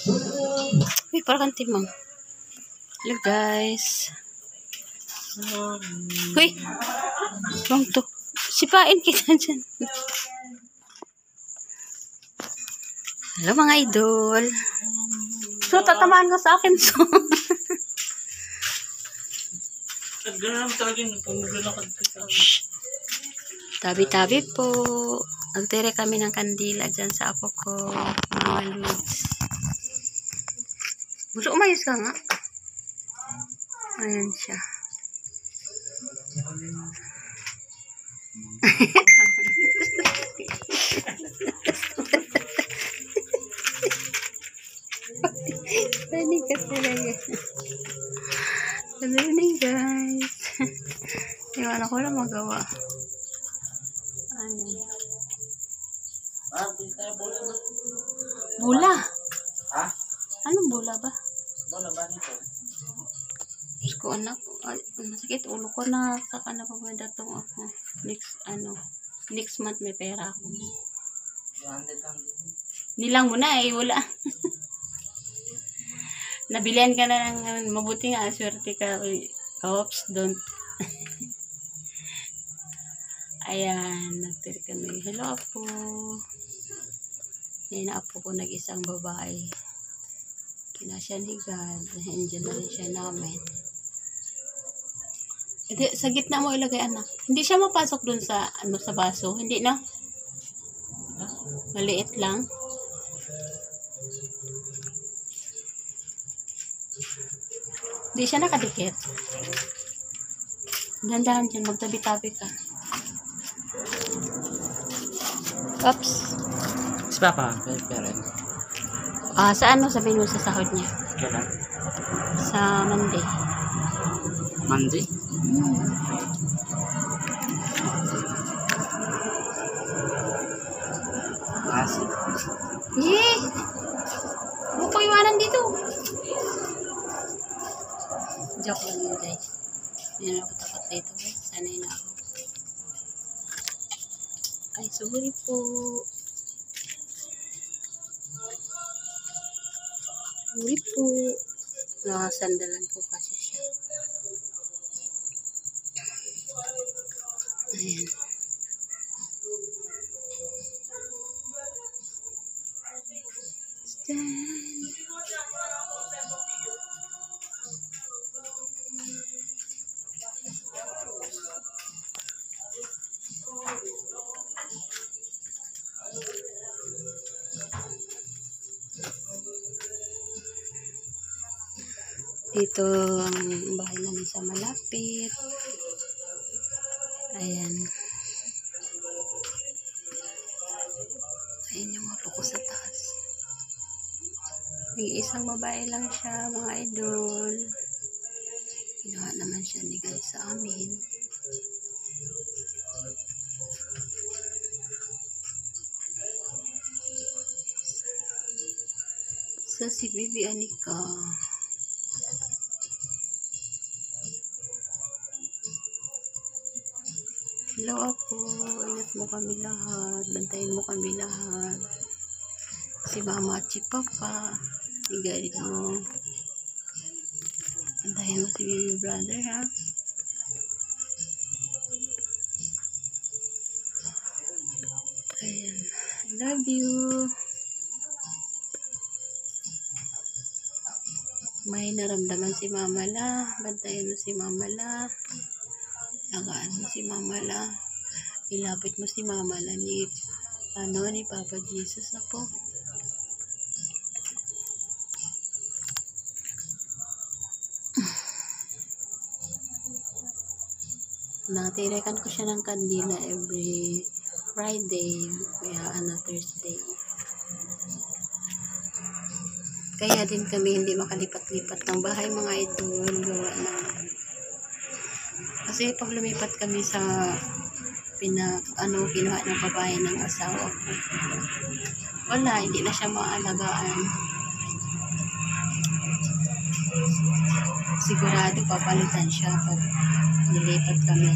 Uy, parang timang. Hello guys. Uy, bang to. Sipain kita dyan. Hello mga idol. So, tatamaan ka sa akin. So. Ganun talaga yung paglalakad ka. Tabi-tabi po. Nagtire kami ng kandila dyan sa apo ko. Mga ludes. Gusto umayos ka nga. Ayan siya. Panig ka talaga. Good evening guys. Iwan ako na magawa. Ayan. Bula. Ha? Anong bula ba? Bola ba nito? Diyos ko anak. Ay, masakit ulo ko na. Saka na pagdadatong ako. Next month may pera ako. Nilang mo na eh. Wala. Nabilihan ka na ng mabuti nga. Swerte ka. Oops, don't. Ayan. Nagtiri kami. Hello apo. Yan na apo ko nag-isang babae. Kinasya ni God. Nandiyan na rin siya namin. Sa gitna mo ilagay anak. Hindi siya mapasok dun sa sa baso. Hindi na. Maliit lang. Hindi siya nakadikit. Dandahan dyan. Magtabi-tabi ka. Oops. Sipa pa. Pero. Sa sa menu sa sahod niya? Kailan? Sa Monday. Monday? Asi. Eh! Huwag ko iwanan dito. Joke lang yun guys. Hindi na ako takot dito guys. Sanay na ako. Ay, sorry po. Sorry po. Nakasandalan po kasi siya. Ayan. Stand. Dito ang bahay namin sa malapit. Ayan. Ayan yung mga ko sa taas. May isang babae lang siya, mga idol. Ginawa naman siya ni God sa amin. So, si Bibi Anika. Hello ako. Ingat mo kami lahat. Bantayin mo kami lahat. Si Mama at si Papa. I-guide mo. Bantayin mo si Bibi Brother ha. Ayan. I love you. May naramdaman si Mama la. Bantayan mo si Mama la. Lagaan mo si Mama la. Ilapit mo si Mama la ni Papa Jesus na po. Natirikan ko siya ng kandila every Friday. Kaya Thursday. Kaya din kami hindi makalipat-lipat ng bahay mga idol. Gawa na. Kasi pag lumipat kami sa kinuha ng babae ng asawa ko. Wala, hindi na siya maalagaan. Sigurado papalitan siya pag nilipat kami.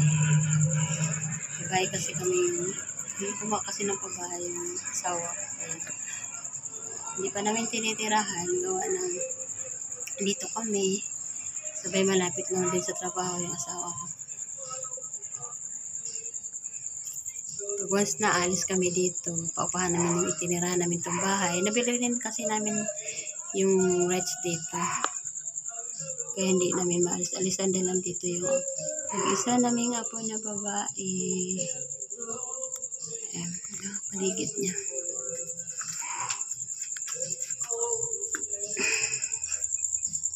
Babae kasi kami yun. Hindi kuma kasi ng babae yung asawa ko. Hindi pa namin tinitirahan. Gawa ng dito kami. Sabay malapit lang din sa trabaho yung asawa ko. Pag once na alis kami dito, paupahan namin yung itinirahan namin itong bahay. Nabili rin kasi namin yung rights dito. Kaya hindi namin maalis-alisan din lang dito yung isa namin apo na babae. Ayan, paligid niya.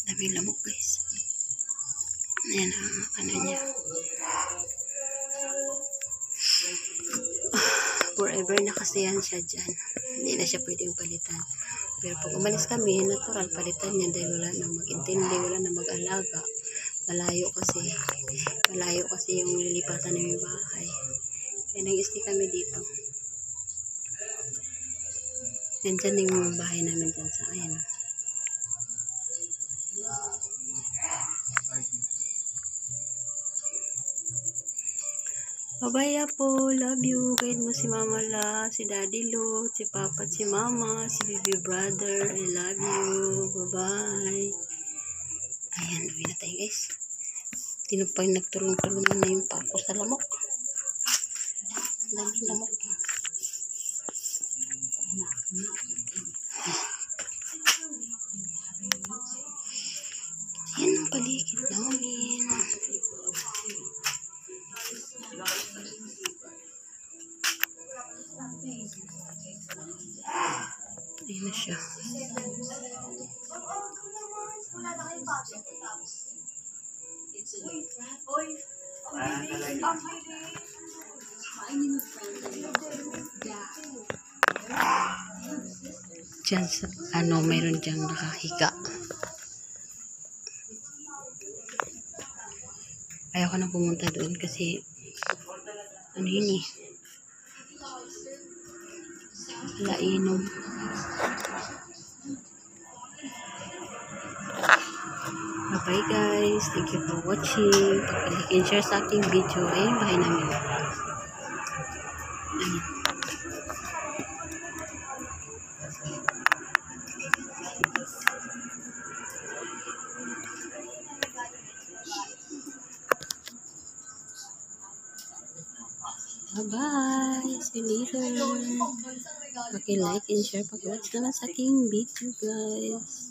Daming lamok guys. Ayan ang ano niya. Forever na kasi yan siya dyan. Hindi na siya pwedeng palitan. Pero pag umalis kami, natural palitan niya dahil wala na mag-intindi, wala na mag-alaga. Malayo kasi yung lilipatan ng bahay. Kaya nag-stay kami dito. Nandyan yung bahay namin dyan sa ayan. Babaya po, love you. Guide mo si Mama La, si Daddy Lo, si Papa at si Mama, si Baby Brother. I love you. Bye-bye. Ayan, uwi na tayo guys. Tinupay nagtulong-tulungan na yung pako sa lamok. Daming lamok. Ayan ang paligid namin. Ayan na siya. Diyan sa, mayroon diyang nakahiga. Ayaw ko na pumunta doon kasi yun eh. Lainom. Bye guys. Thank you for watching. Pag-like and share sa aking video. Ayun, bahay namin. Ayan. Bye-bye. See you later. Paki-like and share. Paki-watch naman sa aking video guys.